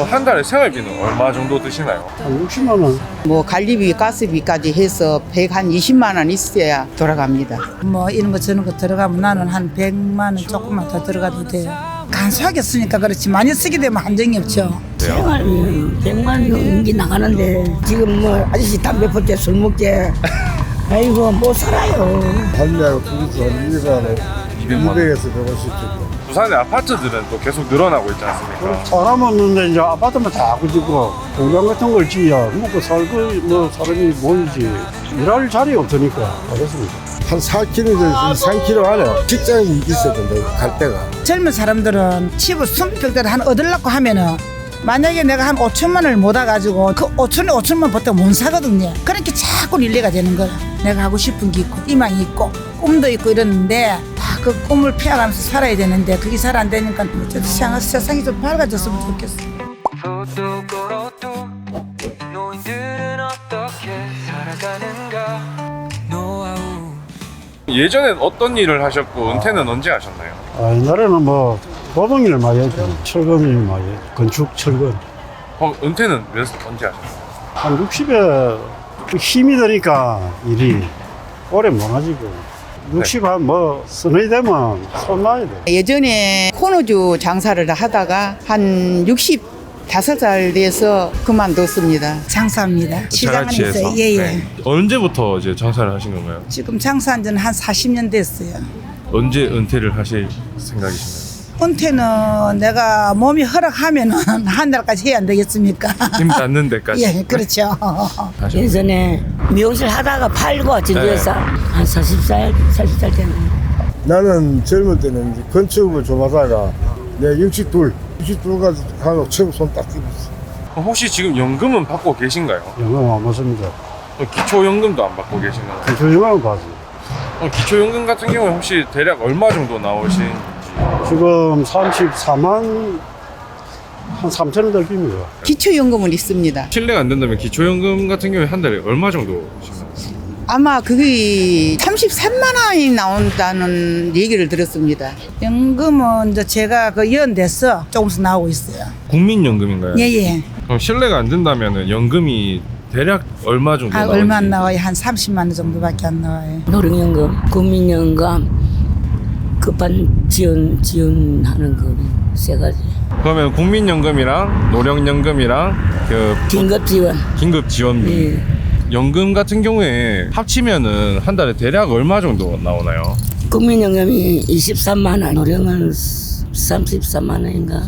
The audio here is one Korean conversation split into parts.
한 달에 생활비는 얼마 정도 드시나요? 한 60만 원. 뭐 관리비, 가스비까지 해서 120만 원 있어야 돌아갑니다. 뭐 이런 거 저런 거 들어가면 나는 한 100만 원 조금만 더 들어가도 돼요. 간소하게 쓰니까 그렇지 많이 쓰게 되면 한정이 없죠. 생활비 100만 원 넘게 나가는데 지금 뭐 아저씨 담배 피울 때 술 먹게 아이고 못 살아요. 할매하고 둘이서 한 200만 원. 200에서 150 정도. 부산의 아파트들은 또 계속 늘어나고 있지 않습니까? 사람 없는데 이제 아파트만 자꾸 짓고 공장 같은 걸 지어야 먹고 살고 뭐 사람이 모이지 일할 자리 없으니까 그렇습니다. 한 4km, 3km 안에 직장이 있어야 된다, 갈 데가. 젊은 사람들은 집을 숨필 한 얻으려고 하면은 만약에 내가 한 5천만 원을 못 와가지고 그 5천만 보통 못 사거든요. 그렇게 자꾸 릴레이가 되는 거야. 내가 하고 싶은 게 있고 희망이 있고 꿈도 있고 이러는데 그 꿈을 피해가면서 살아야 되는데 그게 잘 안 되니까 저도 세상이 좀 밝아졌으면 좋겠어. 예전엔 어떤 일을 하셨고 은퇴는 언제 하셨나요? 옛날에는 뭐 노동일 많이 했죠. 철거일 많이 했죠. 건축 철거. 그럼 은퇴는 언제 하셨어요? 한 60에 힘이 드니까 일이 오래 못 하지고 60 한 뭐 서너이 되면 손 놔야 돼. 예전에 코너주 장사를 하다가 한 65살 돼서 그만뒀습니다. 장사합니다. 시장 안에서 예예. 네. 언제부터 이제 장사를 하신 건가요? 지금 장사한 지는 한 40년 됐어요. 언제 은퇴를 하실 생각이신가요? 은퇴는 내가 몸이 허락하면은 한 달까지 해야 안 되겠습니까? 힘 닿는 데까지. 예, 그렇죠. 하셨나요? 예전에 미용실 하다가 팔고 진주에서 한 40살 때는 나는 젊을 때는 이제 건축을 좀 하다가 내가 62까지 하고 처음 손 딱 찝었어. 그럼 혹시 지금 연금은 받고 계신가요? 영어 안 맞습니다. 기초연금도 안 받고 계신가요? 기초영어 가지. 기초연금 같은 경우에 혹시 대략 얼마 정도 나오시는지? 지금 34만 한 3천 원 될 겁니다. 기초연금은 있습니다. 실례가 안 된다면 기초연금 같은 경우에 한 달에 얼마 정도 오시나요? 아마 그게 33만 원이 나온다는 얘기를 들었습니다. 연금은 이제 제가 그 연돼서 조금씩 나오고 있어요. 국민연금인가요? 예예. 그럼 실례가 안 된다면 연금이 대략 얼마 정도 나오는지? 얼마 안 나와요? 한 30만 원 정도밖에 안 나와요. 노령연금, 국민연금, 급한 지원하는 거 세 가지. 그러면 국민연금이랑 노령연금이랑 그 긴급 지원. 긴급 지원비 예. 연금 같은 경우에 합치면은 한 달에 대략 얼마 정도 나오나요? 국민연금이 23만 원, 노령은 33만 원인가.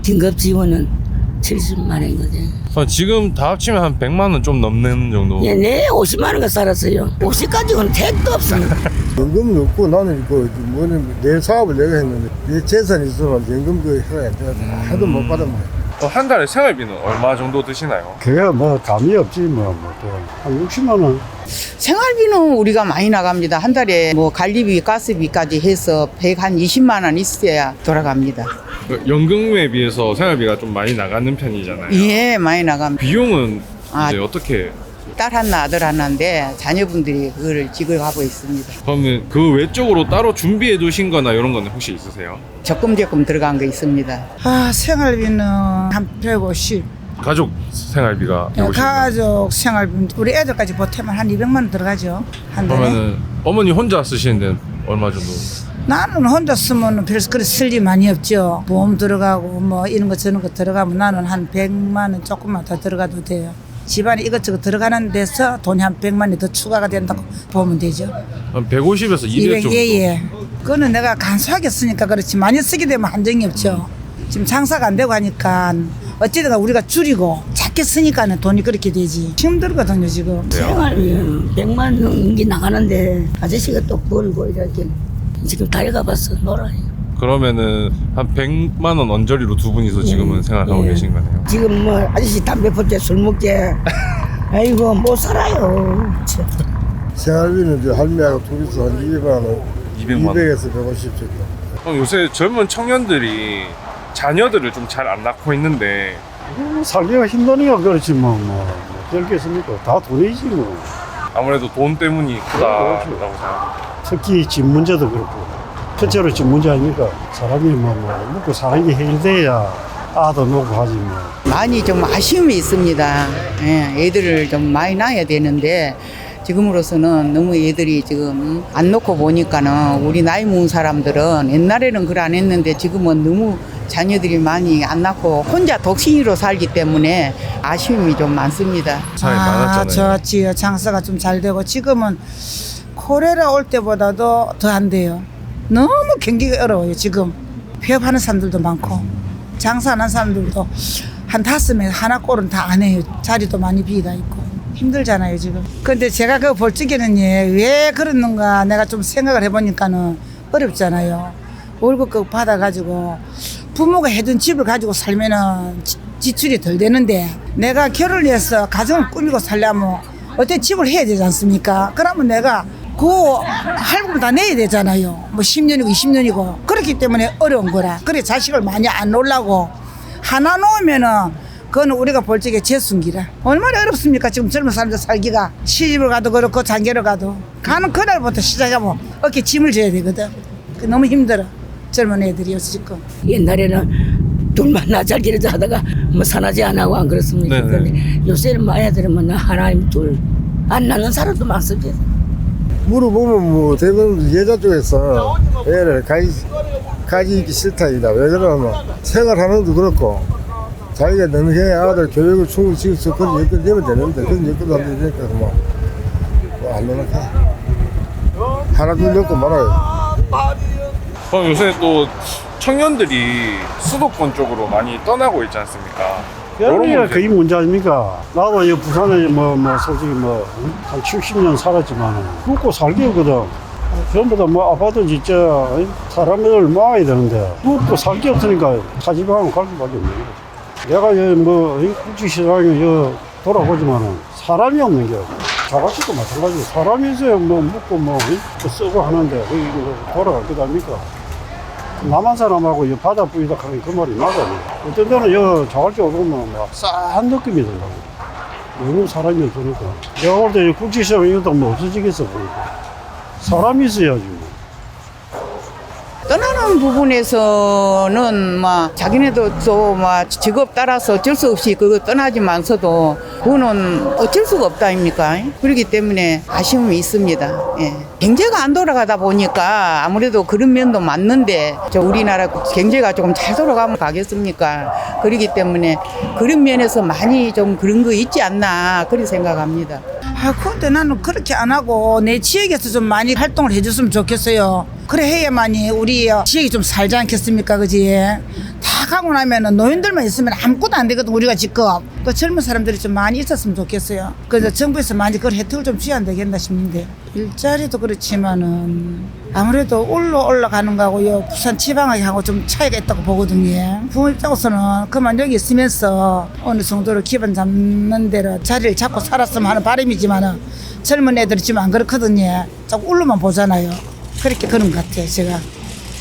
긴급 지원은 70만 원인 거지. 그럼 지금 다 합치면 한 100만 원 좀 넘는 정도. 예, 내 50만 원가 살았어요. 50까지는 택도 없습니다. 연금은 없고 나는 그 뭐는 내 사업을 내가 했는데 내 재산이 있어서 연금 그 해야 돼. 하도 못 받으면. 한 달에 생활비는 얼마 정도 드시나요? 그게 뭐 감이 없지 한 60만 원. 생활비는 우리가 많이 나갑니다. 한 달에 뭐 관리비, 가스비까지 해서 120만 원 있어야 돌아갑니다. 연금에 비해서 생활비가 좀 많이 나가는 편이잖아요. 예, 많이 나갑니다. 비용은 아. 이제 어떻게? 딸 하나, 아들 하나인데 자녀분들이 그거를 지급하고 있습니다. 그러면 그 외적으로 따로 준비해 두신 거나 이런 거는 혹시 있으세요? 적금 들어간 거 있습니다. 아, 생활비는 한 150. 가족 생활비가 150. 가족 생활비 우리 애들까지 보태면 한 200만 원 들어가죠. 한 달에. 그러면은 어머니 혼자 쓰시는 데는 얼마 정도? 나는 혼자 쓰면 별로 그렇게 쓸 일이 많이 없죠. 보험 들어가고 뭐 이런 거 저런 거 들어가면 나는 한 100만 원 조금만 더 들어가도 돼요. 집안에 이것저것 들어가는 데서 돈이 한 100만 원이 더 추가가 된다고 보면 되죠. 한 150에서 200 정도. 예예. 그거는 내가 간소하게 쓰니까 그렇지 많이 쓰게 되면 한정이 없죠. 지금 장사가 안 되고 하니까 어찌되나 우리가 줄이고 작게 쓰니까는 돈이 그렇게 되지. 힘들거든요 지금. 생활비 100만 원 넘게 나가는데 아저씨가 또 벌고 이렇게 지금 다리 가봤어 놀아요. 그러면은 한 100만 원 언저리로 두 분이서 지금은 생활하고 예. 계신 거네요. 지금 뭐 아저씨 담배 피울 때 술 먹게 아이고 못 살아요. 참. 생활비는 이제 할매하고 둘이서 한 200만 원, 200만 원. 200에서 150 정도. 그럼 요새 젊은 청년들이 자녀들을 좀 잘 안 낳고 있는데 살기가 힘드니까 그렇지 별게 있습니까? 다 돈이지 뭐. 아무래도 돈 때문이 크다라고 그렇죠. 생각합니다. 특히 집 문제도 그렇고 첫째로 집 문제 아닙니까? 사람이 뭐 먹고 사는 게 해결돼야 아도 놓고 하지 뭐. 많이 좀 아쉬움이 있습니다. 예, 애들을 좀 많이 낳아야 되는데 지금으로서는 너무 애들이 지금 안 놓고 보니까는 우리 나이 먹은 사람들은 옛날에는 그걸 안 했는데 지금은 너무 자녀들이 많이 안 낳고 혼자 독신으로 살기 때문에 아쉬움이 좀 많습니다. 차이 많았잖아요. 좋지요. 장사가 좀 잘 되고 지금은 코레라 올 때보다도 더 안 돼요. 너무 경기가 어려워요. 지금 폐업하는 사람들도 많고 장사하는 사람들도 한 5명 하나 꼴은 다 안 해요. 자리도 많이 비다 있고 힘들잖아요 지금. 근데 제가 그 볼 적에는 왜 그러는가 내가 좀 생각을 해보니까는 어렵잖아요. 월급 받아가지고 부모가 해준 집을 가지고 살면은 지출이 덜 되는데 내가 결혼을 해서 가정을 꾸미고 살려면 어때 집을 해야 되지 않습니까? 그러면 내가 그 할부를 다 내야 되잖아요. 뭐 10년이고 20년이고 그렇기 때문에 어려운 거라. 그래 자식을 많이 안 놓으려고 하나 놓으면은 그거는 우리가 볼 적에 재순기라. 얼마나 어렵습니까? 지금 젊은 사람들 살기가. 시집을 가도 그렇고 장계를 가도 가는 그날부터 시작하면 어깨 짐을 져야 되거든. 너무 힘들어. 젊은 애들이 요새 지금. 옛날에는 둘만 나잘기를 하다가 뭐 산하지 안 하고 안 그렇습니까? 네네. 근데 요새는 뭐 애들은 뭐 하나님 둘 안 낳는 사람도 많습니다. 물어보면 뭐 대부분 여자 쪽에서 애를 가지 있기 싫다이다. 왜 그러면 생활하는 것도 그렇고 자기가 너무 아들 교육을 충분히 시켜서 그런 여건 되면 되는데 그런 여건도 안 되니까 뭐안 넣을게. 하나 둘 넣고 말아요. 그럼 요새 또 청년들이 수도권 쪽으로 많이 떠나고 있지 않습니까? 여기가 문제. 그게 문제 아닙니까? 나도 이 부산에 솔직히 한 70년 살았지만 묵고 살기 없거든. 전부 다 아파트 진짜 사람이 얼마나 되는데 묵고 살기 없으니까 타지방으로 갈 수밖에 없는 거지. 내가 국지시장에 돌아보지만은 사람이 없는 게 자가지도 마찬가지고 사람이 있어야 묵고 쓰고 하는데 돌아갈 것 아닙니까? 남한 사람하고 바다 뿌리다 하는 그 말이 맞아요. 어떤 데는 자갈치 오르면 싸한 느낌이 든다고. 너무 사람이 없으니까. 내가 볼 때 국지시장 이것도 없어지겠어 보니까. 사람이 있어야지 뭐. 떠나는 부분에서는 자기네도 또 직업 따라서 어쩔 수 없이 그거 떠나지만서도 그거는 어쩔 수가 없다 아닙니까? 그렇기 때문에 아쉬움이 있습니다. 예. 경제가 안 돌아가다 보니까 아무래도 그런 면도 맞는데 우리나라 경제가 조금 잘 돌아가면 가겠습니까? 그렇기 때문에 그런 면에서 많이 좀 그런 거 있지 않나 그렇게 생각합니다. 근데 나는 그렇게 안 하고 내 지역에서 좀 많이 활동을 해줬으면 좋겠어요. 그래 해야만이 우리 지역이 좀 살지 않겠습니까, 그지? 다 가고 나면은 노인들만 있으면 아무것도 안 되거든, 우리가 지금. 그 젊은 사람들이 좀 많이 있었으면 좋겠어요. 그래서 정부에서 많이 그런 혜택을 좀 줘야 안 되겠나 싶는데. 일자리도 그렇지만은 아무래도 올라가는 거하고 부산 지방하고 좀 차이가 있다고 보거든요. 부모 입장에서는 그만 여기 있으면서 어느 정도로 기반 잡는 대로 자리를 잡고 살았으면 하는 바람이지만은 젊은 애들이 지금 안 그렇거든요. 자꾸 울로만 보잖아요. 그렇게 그런 것 같아요, 제가.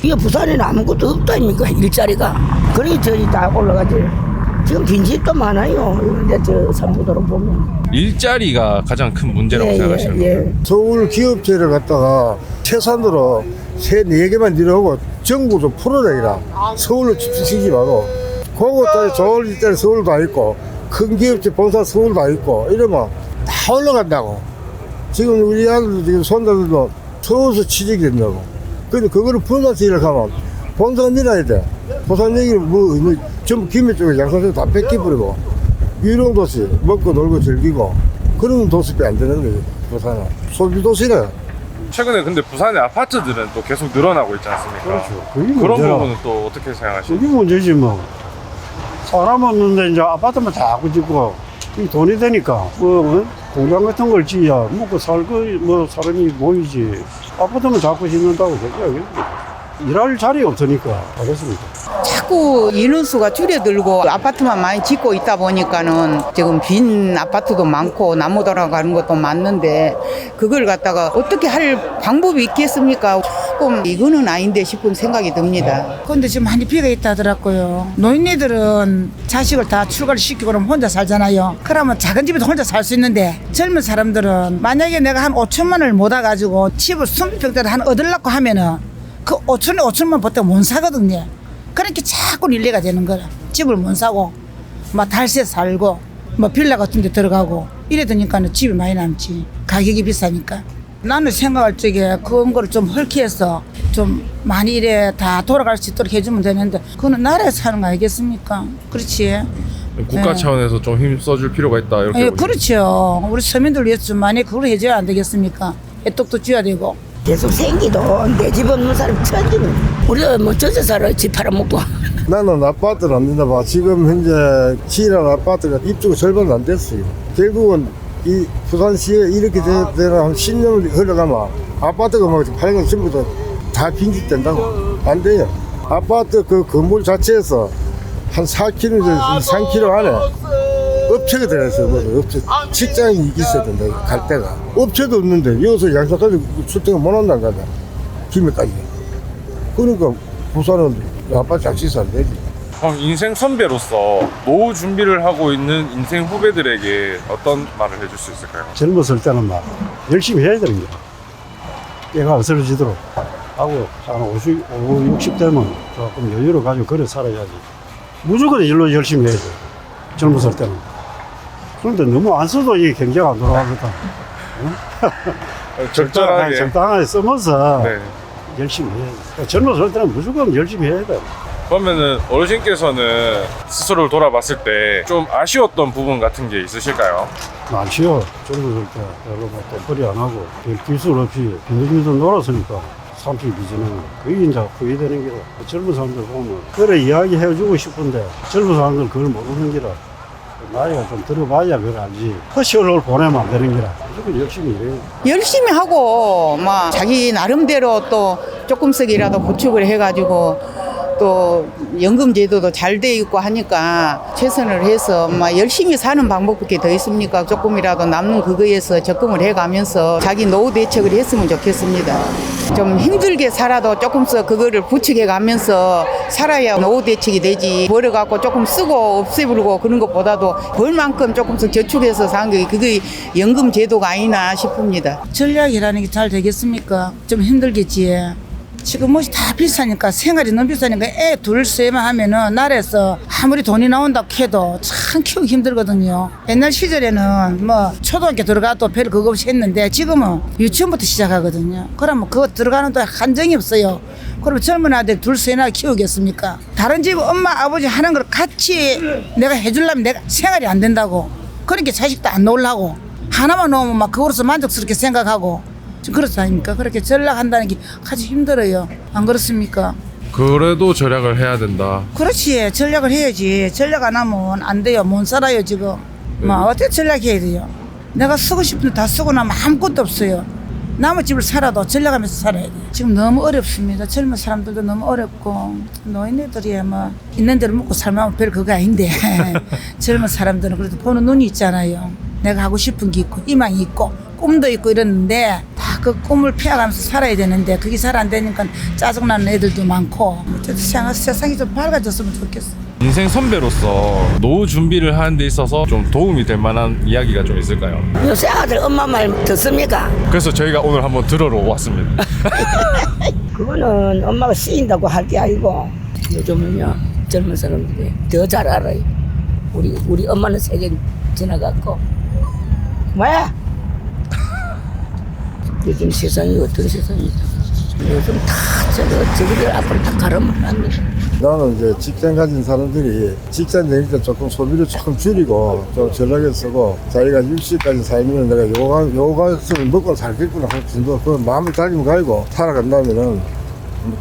이게 부산에는 아무것도 없다 아닙니까? 일자리가. 그러니 저기 다 올라가지. 지금 빈집도 많아요. 이런데 저 삼부도로 보면. 일자리가 가장 큰 문제라고 생각하시는 거예요? 서울 기업체를 갖다가 최선으로 3-4개만 들여오고 전국 좀 풀어내기라. 서울로 집중시키지 말고 그것도 좋은 일자리 서울도 다 있고 큰 기업체 본사 서울도 다 있고 이러면 다 올라간다고. 지금 우리 아들도 지금 손자들도 서울서 취직이 된다고. 근데 그거를 분산시키려고 하면 본사가 밀어야 돼. 부산 얘기를 전부 김해 쪽에 양산에서 다 뺏겨버리고 유령도시 먹고 놀고 즐기고 그런 도시밖에 안 되는 거지. 부산은 소비도시래. 최근에 근데 부산의 아파트들은 또 계속 늘어나고 있지 않습니까? 그렇죠. 그게 그런 문제라. 부분은 또 어떻게 생각하시나요? 그게 문제지 뭐. 사람 없는데 이제 아파트만 자꾸 짓고 이 돈이 되니까 공장 같은 걸 지어야 먹고 살고 사람이 모이지. 아파트만 자꾸 짓는다고 되죠. 일할 자리 없으니까 하겠습니까? 자꾸 인원수가 줄어들고 아파트만 많이 짓고 있다 보니까는 지금 빈 아파트도 많고 나무 돌아가는 것도 많는데 그걸 갖다가 어떻게 할 방법이 있겠습니까? 조금 이거는 아닌데 싶은 생각이 듭니다. 근데 지금 많이 비가 있다 하더라고요. 노인네들은 자식을 다 출가를 시키고 그러면 혼자 살잖아요. 그러면 작은 집에도 혼자 살 수 있는데 젊은 사람들은 만약에 내가 한 5천만 원을 모아가지고 집을 20평대를 한 얻으려고 하면은 그 5천만 버텨 못 사거든요. 그렇게 자꾸 릴레이가 되는 거라. 집을 못 사고 막 달세 살고 뭐 빌라 같은 데 들어가고 이래 되니까는 집이 많이 남지. 가격이 비싸니까. 나는 생각할 적에 그런 거를 좀 헐키해서 좀 많이 이래 다 돌아갈 수 있도록 해주면 되는데 그거는 나라에서 하는 거 아니겠습니까? 그렇지. 국가 네. 차원에서 좀 힘써줄 필요가 있다 이렇게. 예, 보시면. 그렇죠. 우리 서민들 위해서 좀 많이 그걸 해줘야 안 되겠습니까? 애떡도 줘야 되고. 계속 생기도 내 집 없는 사람 천지는 우리가 뭐 저저 살아 집 팔아먹고 나는 아파트를 안 된다 봐. 지금 현재 지이란 아파트가 입주가 절반 안 됐어요. 결국은 이 부산시에 이렇게 되는 한 10년을 흘러가면 아파트가 막 팔면 전부 다 빈집된다고. 안 돼요. 아파트 그 건물 자체에서 한 4km, 3km 안에 업체가 들어있어요. 업체. 직장이 있어야 된다. 갈 데가. 업체도 없는데 여기서 양사까지 출퇴근 못 한다는 거다. 김해까지. 그러니까 부산은 아파트 자취해서 안 되지. 인생 선배로서 노후 준비를 하고 있는 인생 후배들에게 어떤 말을 해줄 수 있을까요? 젊었을 때는 막 열심히 해야 되는 거야. 얘가 어스러지도록 하고 한 50, 60 되면 조금 여유를 가지고 그래 살아야지. 무조건 일로 열심히 해야 돼. 젊었을 때는. 그런데 너무 안 써도 이 경제가 안 돌아가거든. 적절하게. 적당하게 쓰면서 네. 열심히 해야 돼. 젊었을 때는 무조건 열심히 해야 돼. 그러면은 어르신께서는 스스로를 돌아봤을 때 좀 아쉬웠던 부분 같은 게 있으실까요? 안 쉬워. 젊었을 때 별로 뭐 돈벌이 안 하고 별 기술 없이 빈둥빈둥 놀았으니까 30 이전에 그게 이제 후회되는 게라. 젊은 사람들 보면 그래 이야기해주고 싶은데 젊은 사람들 그걸 모르는 게라. 나이가 좀 들어봐야 그걸 알지. 그 시간을 보내면 안 되는 게라. 무조건 열심히 일해. 열심히 하고 막 자기 나름대로 또 조금씩이라도 보충을 해가지고 또 연금 제도도 잘 돼 있고 하니까 최선을 해서 막 열심히 사는 방법밖에 더 있습니까? 조금이라도 남는 그거에서 적금을 해가면서 자기 노후 대책을 했으면 좋겠습니다. 좀 힘들게 살아도 조금씩 그거를 부축해 가면서 살아야 노후 대책이 되지. 벌어갖고 조금 쓰고 없애버리고 그런 것보다도 벌 만큼 조금씩 저축해서 사는 게 그게 연금 제도가 아니나 싶습니다. 전략이라는 게 잘 되겠습니까? 좀 힘들겠지. 지금 뭐다 비싸니까 생활이 너무 비싸니까 애 둘 셋만 하면은 나라에서 아무리 돈이 나온다고 해도 참 키우기 힘들거든요. 옛날 시절에는 뭐 초등학교 들어가도 별 그거 없이 했는데 지금은 유치원부터 시작하거든요. 그러면 그거 들어가는 데 한정이 없어요. 그러면 젊은 아들 둘 셋이나 키우겠습니까? 다른 집 엄마 아버지 하는 걸 같이 내가 해주려면 내가 생활이 안 된다고. 그러니까 자식도 안 놓으려고 하나만 놓으면 막 그거로서 만족스럽게 생각하고 그렇지 않습니까? 그렇게 전략한다는 게 아주 힘들어요. 안 그렇습니까? 그래도 절약을 해야 된다. 그렇지. 전략을 해야지. 전략 안 하면 안 돼요. 못 살아요 지금. 뭐 어떻게 전략해야 돼요? 내가 쓰고 싶은데 다 쓰고 나면 아무것도 없어요. 남의 집을 살아도 전략하면서 살아야 돼요. 지금 너무 어렵습니다. 젊은 사람들도 너무 어렵고 노인네들이 뭐 있는 대로 먹고 살면 별 그거 아닌데 젊은 사람들은 그래도 보는 눈이 있잖아요. 내가 하고 싶은 게 있고 희망이 있고 꿈도 있고 이러는데 다 그 꿈을 피해가면서 살아야 되는데 그게 잘 안 되니까 짜증나는 애들도 많고 세상이 좀 밝아졌으면 좋겠어. 인생 선배로서 노후 준비를 하는 데 있어서 좀 도움이 될 만한 이야기가 좀 있을까요? 요새 아들 엄마 말 듣습니까? 그래서 저희가 오늘 한번 들으러 왔습니다. 그거는 엄마가 쓰인다고 할 게 아니고 요즘은요 젊은 사람들이 더 잘 알아요. 우리 엄마는 세계 지나갔고 뭐야? 요즘 세상이 어떤 세상이죠? 요즘 다 저기들 앞으로 다 가르면 나는 이제 직장 가진 사람들이 직장 다닐 때 조금 소비를 조금 줄이고 좀 전략에 쓰고 자기가 60까지 살면 내가 요가서를 먹고 살겠구나 할 정도 그 마음을 다짐 가지고 살아간다면은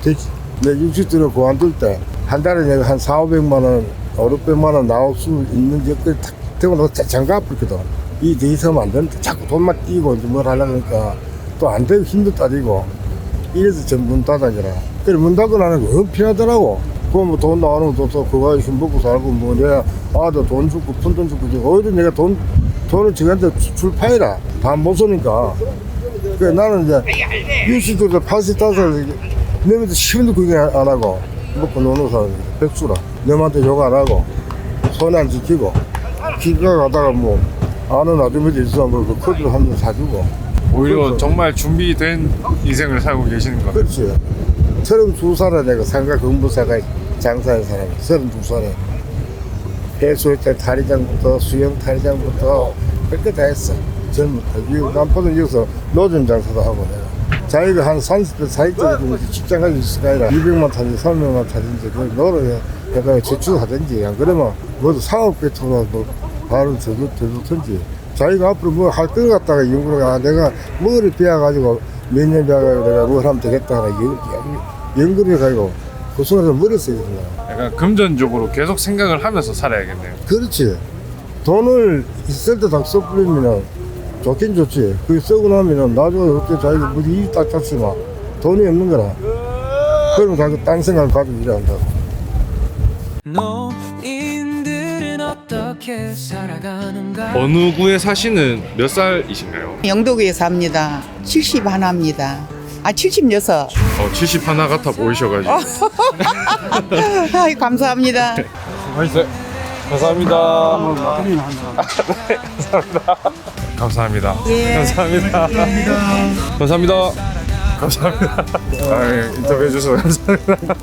되지. 내 60대로 그만둘 때 한 달에 내가 한 400~500만 원, 500~600만 원 나올 수 있는 것들 탁 되고 나서 장가 아프거든. 이 돼 있으면 안 되는데 자꾸 돈만 띄고 이제 뭘 하려니까 또 안 되고 힘도 따지고 이래서 전 문 닫아니라. 그래 문 닫고 나는 거 엄피하더라고. 그거 뭐 돈 나오는 것도 그거 있으면 먹고 살고 뭐 내가 아들 돈 주고 푼돈 주고 오히려 내가 돈을 저한테 줄 파이라 다 못 쓰니까. 그래 나는 이제 60대 85살 너희들 시험도 그게 안 하고 먹고 노는 사람 백수라. 너한테 욕 안 하고 손 안 지키고 길가 가다가 뭐 아는 아줌마들 있으면 그 커피를 한 잔 사주고. 오히려 정말 준비된 인생을 살고 계시는 거예요. 그렇지. 32살에 내가 상가 근무사가 장사한 사람이 32살에 해수욕장 탈의장부터 수영 탈의장부터 그렇게 다 했어. 젊은 남포동 여기서 노점 장사도 하고 내가 자기가 한 30대 40대 직장 가지고 있을 거 아니라 200만 타든지 300만 타든지 그걸 노력해다가 제출하든지 안 그러면 모두 사업 배터가 뭐 바로 되든지 자기가 앞으로 뭐 할 것 같다가 연구를 내가 뭐를 배워가지고 몇 년 배워가지고 내가 뭘 하면 되겠다 하나 연구해가지고 고생해서 머리 써야 된다. 약간 금전적으로 계속 생각을 하면서 살아야겠네요. 그렇지. 돈을 있을 때 다 써버리면 좋긴 좋지. 그게 쓰고 나면은 나중에 어떻게 자기가 무슨 일이 딱 잡지만 돈이 없는 거라. 그러면 자기 딴 생각을 가지고 일한다고. 노인들은 어떻게 살아가는가? 어느 구에 사시는 몇 살이신가요? 영도구에 삽니다. 70 하나입니다. 아, 76. 70 하나 같아 보이셔가지고. 아이, 감사합니다. 맛있어요. 감사합니다. 마무리는 한다. 감사합니다. 감사합니다. 감사합니다. 감사합니다. 아, 인터뷰해 주셔서 감사합니다.